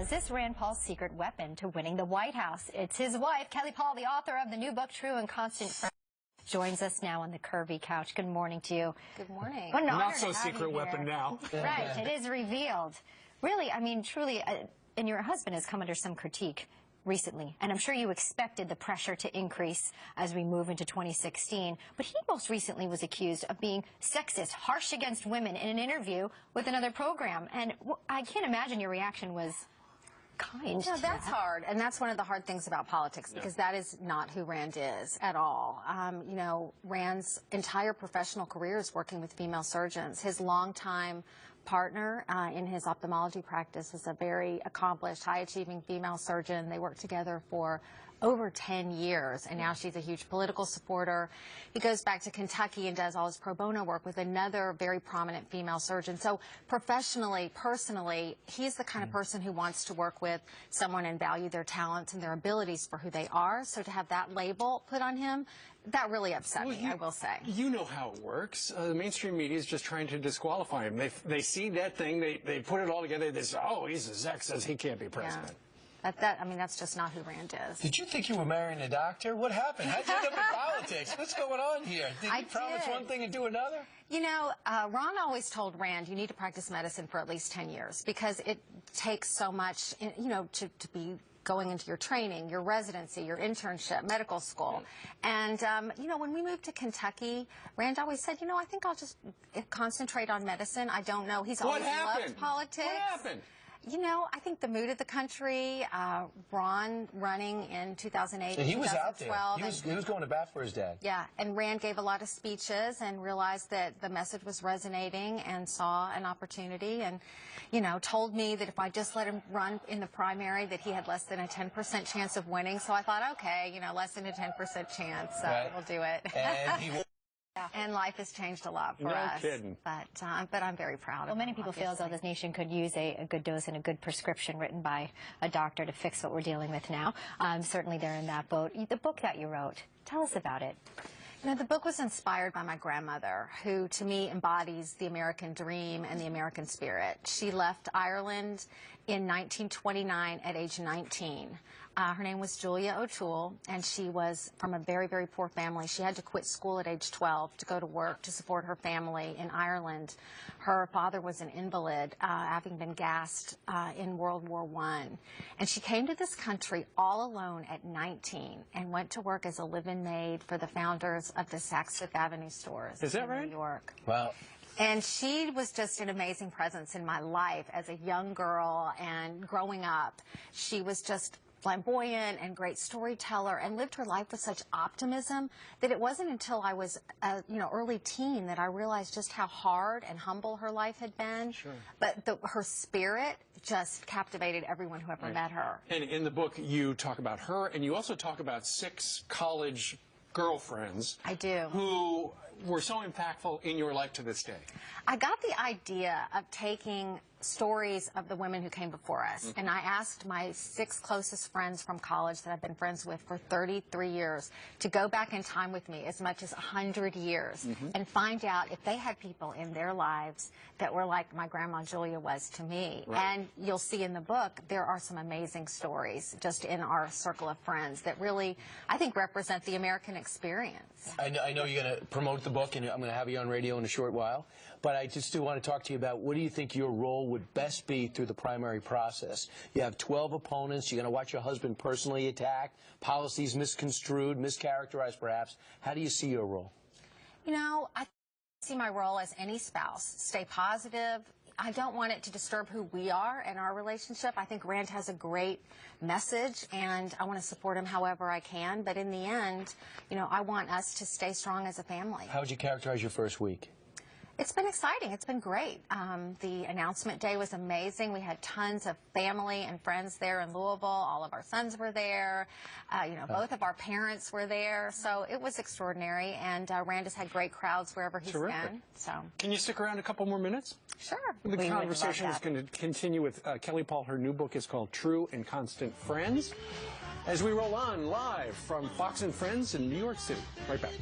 Is this Rand Paul's secret weapon to winning the White House? It's his wife, Kelley Paul, the author of the new book, True and Constant Friends, joins us now on the curvy couch. Good morning to you. Good morning. What an honor Not so to have secret you weapon here. now. Right, it is revealed. Really, I mean, truly, and your husband has come under some critique recently, and I'm sure you expected the pressure to increase as we move into 2016, but he most recently was accused of being sexist, harsh against women in an interview with another program, and I can't imagine your reaction was kind. No, that's hard, and that's one of the hard things about politics, because that is not who Rand is at all. You know, Rand's entire professional career is working with female surgeons. His longtime partner in his ophthalmology practice is a very accomplished, high-achieving female surgeon. They worked together for over 10 years, and now she's a huge political supporter. He goes back to Kentucky and does all his pro bono work with another very prominent female surgeon. So professionally, personally, he's the kind of person who wants to work with someone and value their talents and their abilities for who they are. So to have that label put on him, that really upset me, I will say. You know how it works. The mainstream media is just trying to disqualify him. They see that thing, they put it all together, they say, oh, he's a sexist, he can't be president. Yeah. I mean, that's just not who Rand is. Did you think you were marrying a doctor? What happened? How'd you end up in politics? What's going on here? Did you promise one thing and do another? You know, Ron always told Rand, you need to practice medicine for at least 10 years because it takes so much, you know, to be going into your training, your residency, your internship, medical school. And, you know, when we moved to Kentucky, Rand always said, you know, I think I'll just concentrate on medicine. I don't know. He's always loved politics. What happened? You know, I think the mood of the country, Ron running in 2008, and he was out there. 2012. He was going to bat for his dad. Yeah, and Rand gave a lot of speeches and realized that the message was resonating and saw an opportunity and, you know, told me that if I just let him run in the primary that he had less than a 10% chance of winning. So I thought, okay, you know, less than a 10% chance, so we'll do it. And he And life has changed a lot for us. No kidding. But I'm very proud of him. Well, many people feel as though this nation could use a good dose and a good prescription written by a doctor to fix what we're dealing with now. Certainly they're in that boat. The book that you wrote, tell us about it. You know, the book was inspired by my grandmother, who to me embodies the American dream and the American spirit. She left Ireland in 1929 at age 19. Her name was Julia O'Toole, and she was from a very, very poor family. She had to quit school at age 12 to go to work to support her family in Ireland. Her father was an invalid, having been gassed in World War I. And she came to this country all alone at 19 and went to work as a live-in maid for the founders of the Saks Fifth Avenue stores in New York. Wow. And she was just an amazing presence in my life as a young girl and growing up. She was just flamboyant and great storyteller and lived her life with such optimism that it wasn't until I was you know, early teen that I realized just how hard and humble her life had been. Sure. But her spirit just captivated everyone who ever met her. And in the book, you talk about her, and you also talk about 6 college girlfriends. I do. Who were so impactful in your life to this day. I got the idea of taking stories of the women who came before us, and I asked my 6 closest friends from college that I've been friends with for 33 years to go back in time with me as much as 100 years and find out if they had people in their lives that were like my grandma Julia was to me. And you'll see in the book there are some amazing stories just in our circle of friends that really, I think, represent the American experience. I know you're going to promote the book, and I'm going to have you on radio in a short while, but I just do want to talk to you about what do you think your role would best be through the primary process. You have 12 opponents. You're going to watch your husband personally attacked, policies misconstrued, mischaracterized perhaps. How do you see your role? You know, I see my role as any spouse. Stay positive. I don't want it to disturb who we are and our relationship. I think Rand has a great message, and I want to support him however I can. But in the end, you know, I want us to stay strong as a family. How would you characterize your first week? It's been exciting. It's been great. The announcement day was amazing. We had tons of family and friends there in Louisville. All of our sons were there. You know, both of our parents were there. So it was extraordinary. And Rand has had great crowds wherever he's been. So. Can you stick around a couple more minutes? Sure. The conversation is going to continue with Kelley Paul. Her new book is called True and Constant Friends. As we roll on live from Fox and Friends in New York City. Right back.